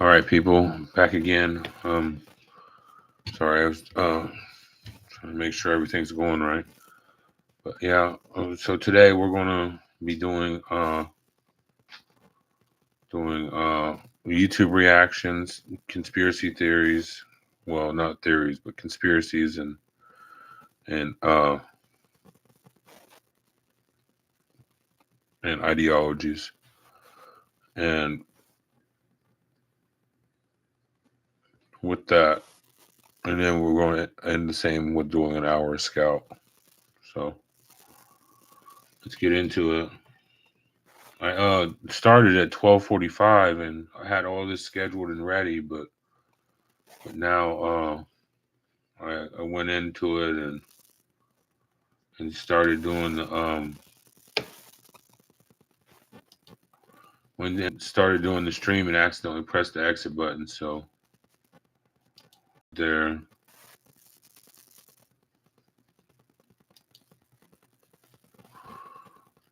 All right, people, back again. Sorry, I was trying to make sure everything's going right. But yeah, so today we're gonna be doing YouTube reactions, conspiracy theories. Well, not theories, but conspiracies and and ideologies. And with that, and then we're going to end the same with doing an hour of Scout. So let's get into it. I started at 12:45 and I had all this scheduled and ready, but now I went into it and started doing the started doing the stream and accidentally pressed the exit button. So there.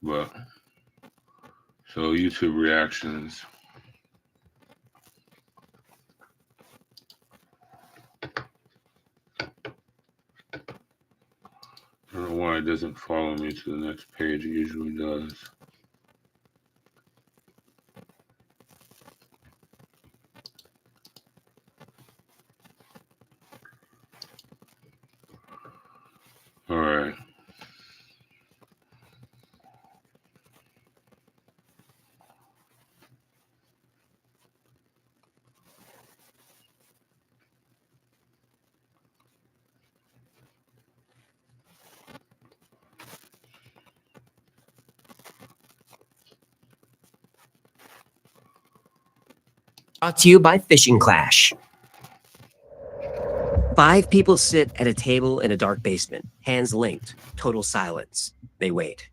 But so YouTube reactions. I don't know why it doesn't follow me to the next page. It usually does. All right. Brought to you by Fishing Clash. 5 people sit at a table in a dark basement, hands linked, total silence. They wait.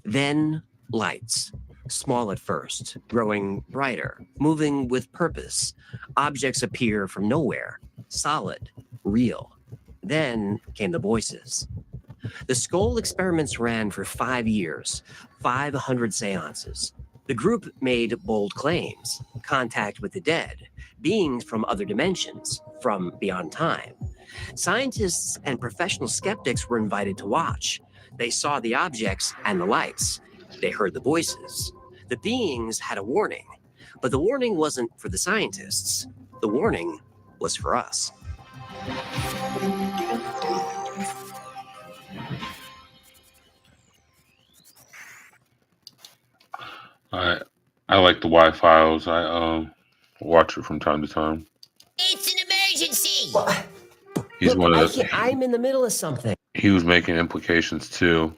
Then lights, small at first, growing brighter, moving with purpose. Objects appear from nowhere, solid, real. Then came the voices. The Skull experiments ran for 5 years, 500 seances. The group made bold claims, contact with the dead, beings from other dimensions, from beyond time. Scientists and professional skeptics were invited to watch. They saw the objects and the lights. They heard the voices. The beings had a warning, but the warning wasn't for the scientists. The warning was for us. I like the Y-Files. I watch it from time to time. It's an emergency. What? He's Look, one of the. I'm in the middle of something. He was making implications too.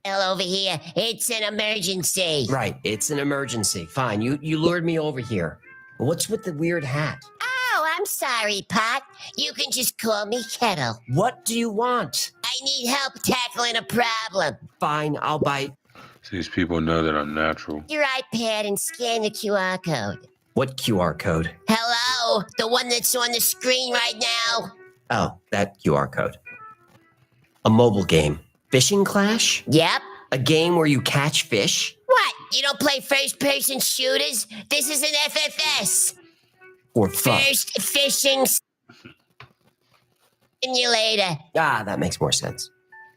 Hell over here. It's an emergency. Right, it's an emergency. Fine, you lured me over here. What's with the weird hat? Oh, I'm sorry, Pot. You can just call me Kettle. What do you want? I need help tackling a problem. Fine, I'll bite. So these people know that I'm natural. Your iPad and scan the QR code. What QR code? Hello, the one that's on the screen right now. Oh, that QR code. A mobile game. Fishing Clash? Yep. A game where you catch fish? What? You don't play first-person shooters? This is an FFS. Or fun? First Fishing Simulator. Ah, that makes more sense.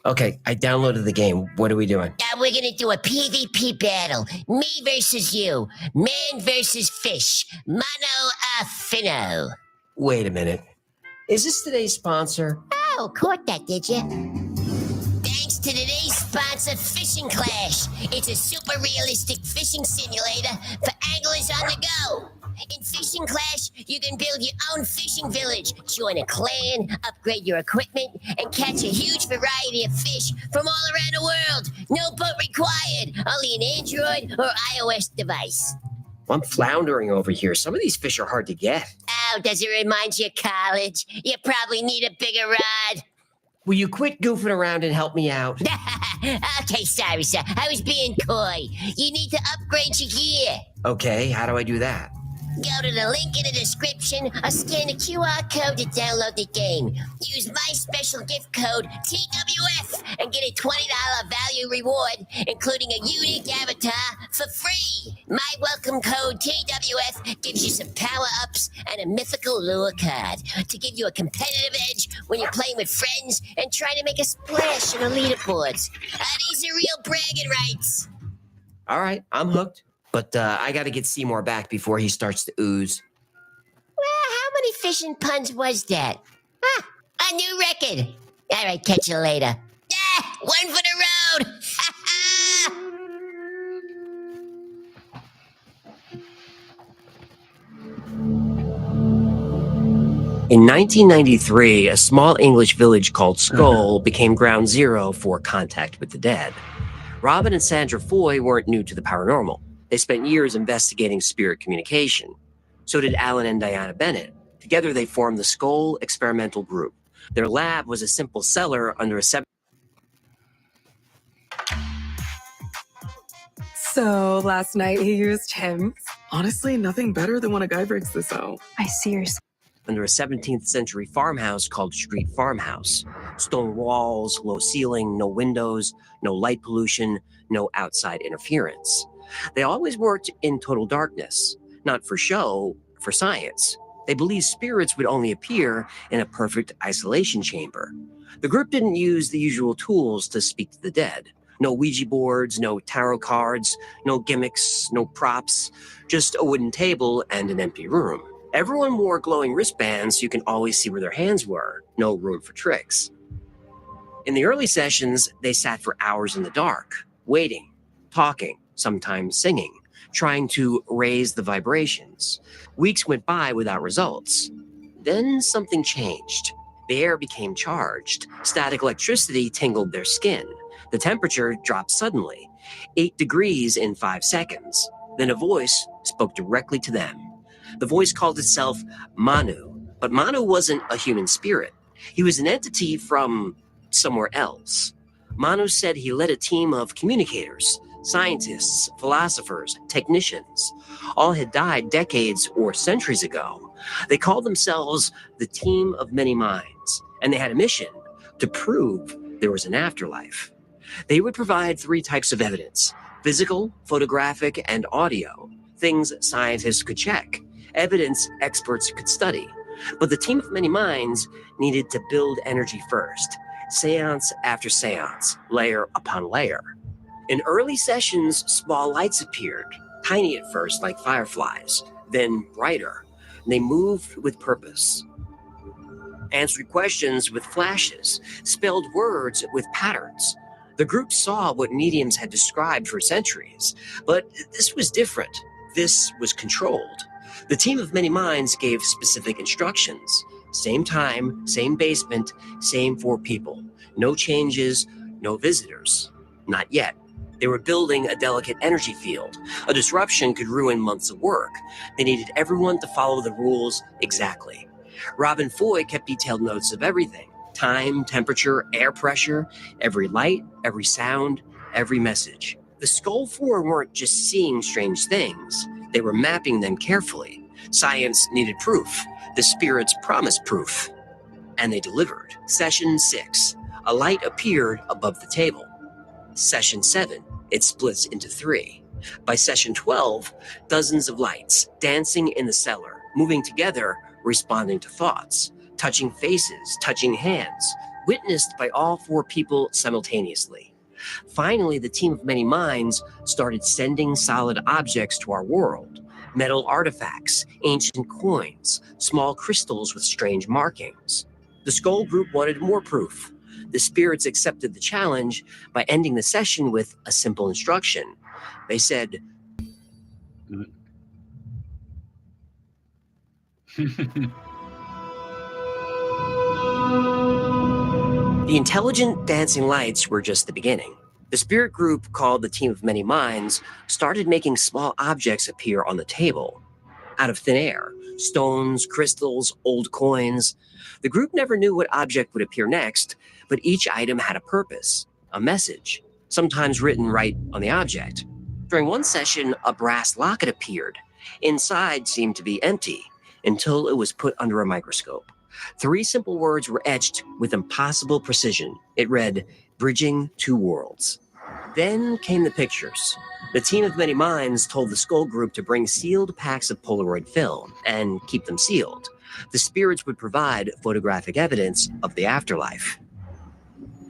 Okay, I downloaded the game. What are we doing? Now we're gonna do a PvP battle. Me versus you. Man versus fish. Mano a fino. Wait a minute. Is this today's sponsor? Oh, caught that, did you? Thanks to today's sponsor, Fishing Clash. It's a super realistic fishing simulator for anglers on the go. In Fishing Clash, you can build your own fishing village, join a clan, upgrade your equipment, and catch a huge variety of fish from all around the world. No boat required, only an Android or iOS device. I'm floundering over here. Some of these fish are hard to get. Oh, does it remind you of college? You probably need a bigger rod. Will you quit goofing around and help me out? Okay, sorry, sir. I was being coy. You need to upgrade your gear. Okay, how do I do that? Go to the link in the description or scan the QR code to download the game. Use my special gift code TWF and get a $20 value reward, including a unique avatar for free. My welcome code TWF gives you some power-ups and a mythical lure card to give you a competitive edge when you're playing with friends and trying to make a splash in the leaderboards. These are real bragging rights. All right, I'm hooked. But I got to get Seymour back before he starts to ooze. Well, how many fishing puns was that? A new record. All right, catch you later. One for the road. In 1993, a small English village called Skull became ground zero for contact with the dead. Robin and Sandra Foy weren't new to the paranormal. They spent years investigating spirit communication. So did Alan and Diana Bennett. Together, they formed the Skull Experimental Group. Their lab was a simple cellar under a So last night he used him. Honestly, nothing better than when a guy breaks this out. I seriously. under a 17th century farmhouse called Street Farmhouse. Stone walls, low ceiling, no windows, no light pollution, no outside interference. They always worked in total darkness, not for show, for science. They believed spirits would only appear in a perfect isolation chamber. The group didn't use the usual tools to speak to the dead. No Ouija boards, no tarot cards, no gimmicks, no props, just a wooden table and an empty room. Everyone wore glowing wristbands so you can always see where their hands were. No room for tricks. In the early sessions, they sat for hours in the dark, waiting, talking, sometimes singing, trying to raise the vibrations. Weeks went by without results. Then something changed. The air became charged. Static electricity tingled their skin. The temperature dropped suddenly, 8 degrees in 5 seconds. Then a voice spoke directly to them. The voice called itself Manu, but Manu wasn't a human spirit. He was an entity from somewhere else. Manu said he led a team of communicators, scientists, philosophers, technicians. All had died decades or centuries ago. They called themselves the Team of Many Minds, and they had a mission to prove there was an afterlife. They would provide 3 types of evidence: physical, photographic, and audio, things scientists could check, evidence experts could study. But the Team of Many Minds needed to build energy first, seance after seance, layer upon layer. In early sessions, small lights appeared, tiny at first like fireflies, then brighter. They moved with purpose, answered questions with flashes, spelled words with patterns. The group saw what mediums had described for centuries, but this was different. This was controlled. The Team of Many Minds gave specific instructions. Same time, same basement, same 4 people. No changes, no visitors. Not yet. They were building a delicate energy field. A disruption could ruin months of work. They needed everyone to follow the rules exactly. Robin Foy kept detailed notes of everything: time, temperature, air pressure, every light, every sound, every message. The Skull Four weren't just seeing strange things. They were mapping them carefully. Science needed proof. The spirits promised proof. And they delivered. Session 6. A light appeared above the table. Session 7. It splits into 3. By session 12, dozens of lights dancing in the cellar, moving together, responding to thoughts, touching faces, touching hands, witnessed by all 4 people simultaneously. Finally, the Team of Many Minds started sending solid objects to our world: metal artifacts, ancient coins, small crystals with strange markings. The Skull Group wanted more proof. The spirits accepted the challenge by ending the session with a simple instruction. They said, the intelligent dancing lights were just the beginning. The spirit group, called the Team of Many Minds, started making small objects appear on the table. Out of thin air, stones, crystals, old coins. The group never knew what object would appear next, but each item had a purpose, a message, sometimes written right on the object. During one session, a brass locket appeared, Inside seemed to be empty until it was put under a microscope. 3 simple words were etched with impossible precision. It read, "Bridging Two Worlds." Then came the pictures. The team of many minds told the Skull Group to bring sealed packs of Polaroid film and keep them sealed. The spirits would provide photographic evidence of the afterlife.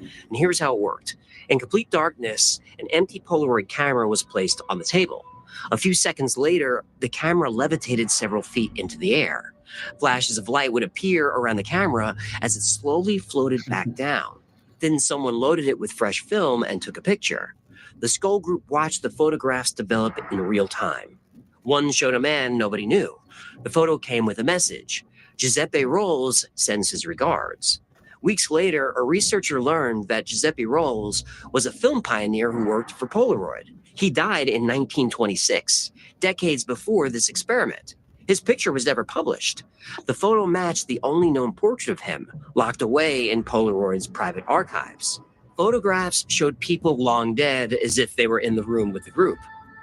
And here's how it worked. In complete darkness, an empty Polaroid camera was placed on the table. A few seconds later, the camera levitated several feet into the air. Flashes of light would appear around the camera as it slowly floated back down. Then someone loaded it with fresh film and took a picture. The Skull Group watched the photographs develop in real time. One showed a man nobody knew. The photo came with a message. Giuseppe Rolls sends his regards. Weeks later, a researcher learned that Giuseppe Rolls was a film pioneer who worked for Polaroid. He died in 1926, decades before this experiment. His picture was never published. The photo matched the only known portrait of him, locked away in Polaroid's private archives. Photographs showed people long dead as if they were in the room with the group.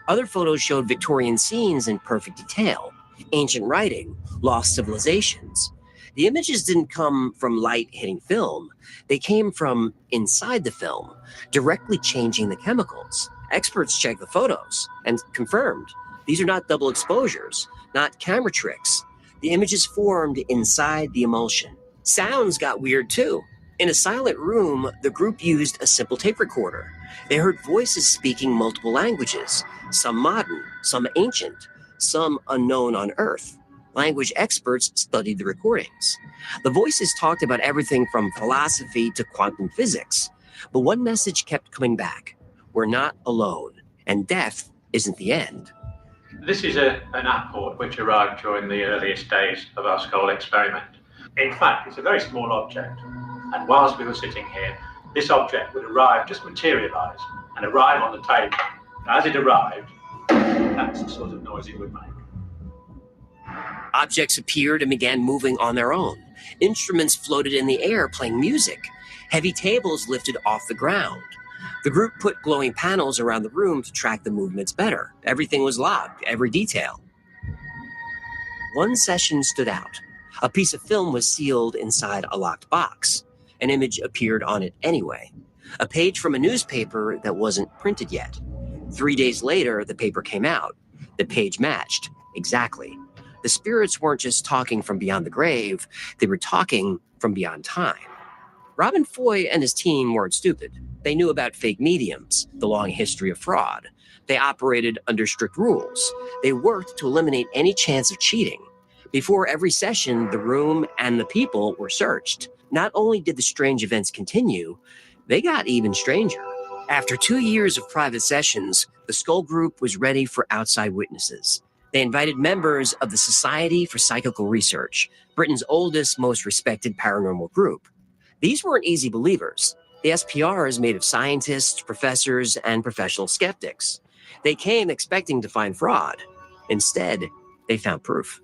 Other photos showed Victorian scenes in perfect detail, ancient writing, lost civilizations. The images didn't come from light hitting film. They came from inside the film, directly changing the chemicals. Experts checked the photos and confirmed these are not double exposures, not camera tricks. The images formed inside the emulsion. Sounds got weird too. In a silent room, the group used a simple tape recorder. They heard voices speaking multiple languages, some modern, some ancient, some unknown on Earth. Language experts studied the recordings. The voices talked about everything from philosophy to quantum physics. But one message kept coming back. We're not alone, and death isn't the end. This is an apport which arrived during the earliest days of our skull experiment. In fact, it's a very small object, and whilst we were sitting here, this object would arrive, just materialise, and arrive on the table. As it arrived, that's the sort of noise it would make. Objects appeared and began moving on their own. Instruments floated in the air, playing music. Heavy tables lifted off the ground. The group put glowing panels around the room to track the movements better. Everything was logged, every detail. One session stood out. A piece of film was sealed inside a locked box. An image appeared on it anyway. A page from a newspaper that wasn't printed yet. 3 days later, the paper came out. The page matched, exactly. The spirits weren't just talking from beyond the grave, they were talking from beyond time. Robin Foy and his team weren't stupid. They knew about fake mediums, the long history of fraud. They operated under strict rules. They worked to eliminate any chance of cheating. Before every session, the room and the people were searched. Not only did the strange events continue, they got even stranger. After 2 years of private sessions, the Skull Group was ready for outside witnesses. They invited members of the Society for Psychical Research, Britain's oldest, most respected paranormal group. These weren't easy believers. The SPR is made of scientists, professors, and professional skeptics. They came expecting to find fraud. Instead, they found proof.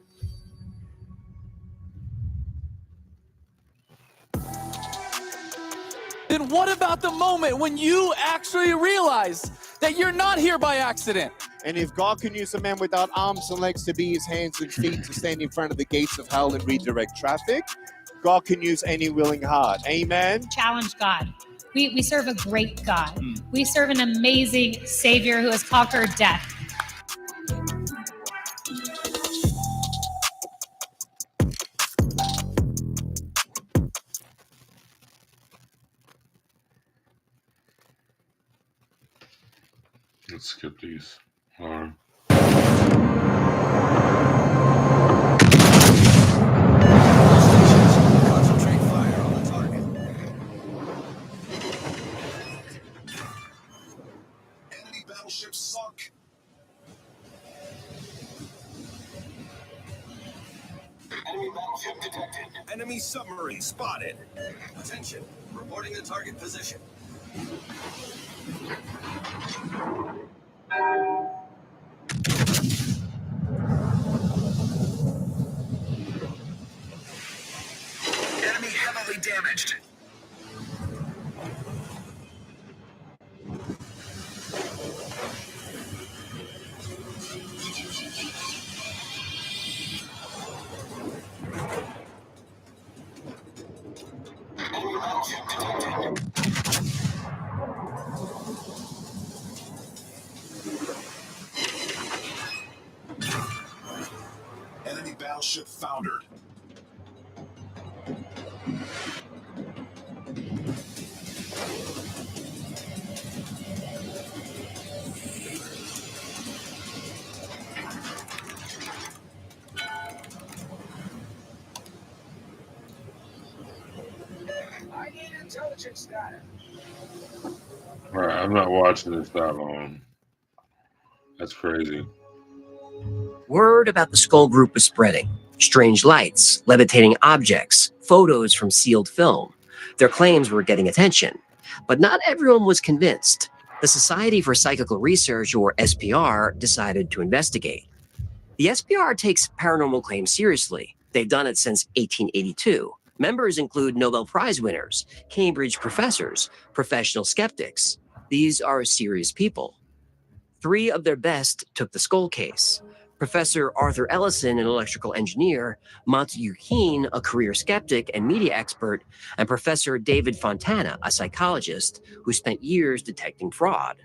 Then what about the moment when you actually realize that you're not here by accident? And if God can use a man without arms and legs to be his hands and feet to stand in front of the gates of hell and redirect traffic, God can use any willing heart. Amen? Challenge God. We serve a great God. We serve an amazing Savior who has conquered death. Let's skip these. Concentrate fire on the target. Enemy battleship sunk. Enemy battleship detected. Enemy submarine spotted. Attention. Reporting the target position. Enemy heavily damaged. ship foundered. I need intelligence data. All right, I'm not watching this that long. That's crazy. Word about the Skull Group was spreading. Strange lights, levitating objects, photos from sealed film. Their claims were getting attention. But not everyone was convinced. The Society for Psychical Research, or SPR, decided to investigate. The SPR takes paranormal claims seriously. They've done it since 1882. Members include Nobel Prize winners, Cambridge professors, professional skeptics. These are serious people. 3 of their best took the skull case. Professor Arthur Ellison, an electrical engineer, Montague Keen, a career skeptic and media expert, and Professor David Fontana, a psychologist who spent years detecting fraud.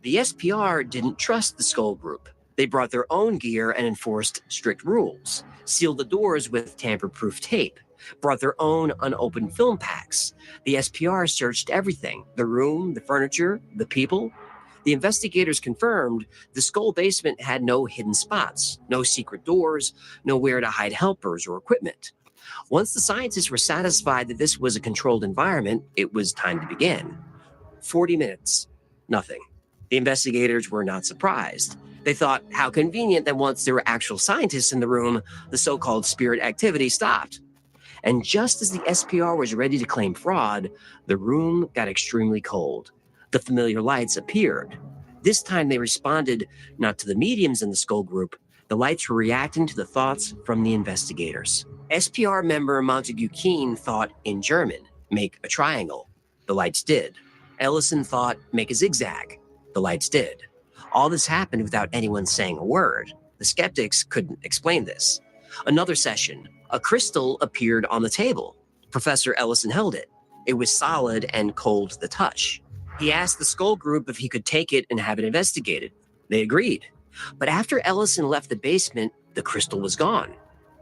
The SPR didn't trust the Skull Group. They brought their own gear and enforced strict rules, sealed the doors with tamper-proof tape, brought their own unopened film packs. The SPR searched everything: the room, the furniture, the people. The investigators confirmed the skull basement had no hidden spots, no secret doors, nowhere to hide helpers or equipment. Once the scientists were satisfied that this was a controlled environment, it was time to begin. 40 minutes, nothing. The investigators were not surprised. They thought, how convenient that once there were actual scientists in the room, the so-called spirit activity stopped. And just as the SPR was ready to claim fraud, the room got extremely cold. The familiar lights appeared. This time they responded not to the mediums in the Skull Group. The lights were reacting to the thoughts from the investigators. SPR member Montague Keen thought in German, make a triangle. The lights did. Ellison thought, make a zigzag. The lights did. All this happened without anyone saying a word. The skeptics couldn't explain this. Another session. A crystal appeared on the table. Professor Ellison held it. It was solid and cold to the touch. He asked the Skull Group if he could take it and have it investigated. They agreed. But after Ellison left the basement, the crystal was gone.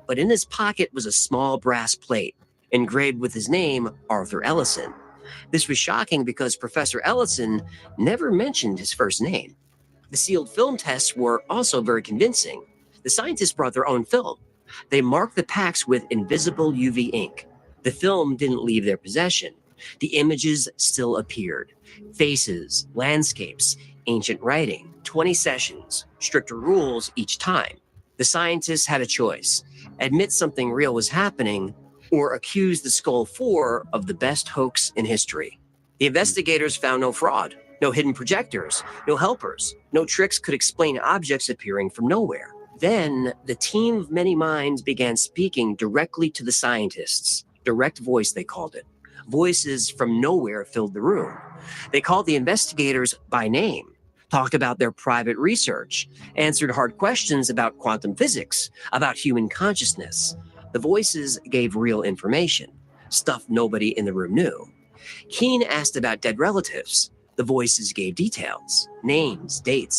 But in his pocket was a small brass plate, engraved with his name, Arthur Ellison. This was shocking because Professor Ellison never mentioned his first name. The sealed film tests were also very convincing. The scientists brought their own film. They marked the packs with invisible UV ink. The film didn't leave their possession. The images still appeared. Faces, landscapes, ancient writing, 20 sessions, stricter rules each time. The scientists had a choice: admit something real was happening, or accuse the Skull 4 of the best hoax in history. The investigators found no fraud, no hidden projectors, no helpers, no tricks could explain objects appearing from nowhere. Then, the team of many minds began speaking directly to the scientists. Direct voice, they called it. Voices from nowhere filled the room. They called the investigators by name, talked about their private research, answered hard questions about quantum physics, about human consciousness. The voices gave real information, stuff nobody in the room knew. Keen asked about dead relatives. The voices gave details, names, dates,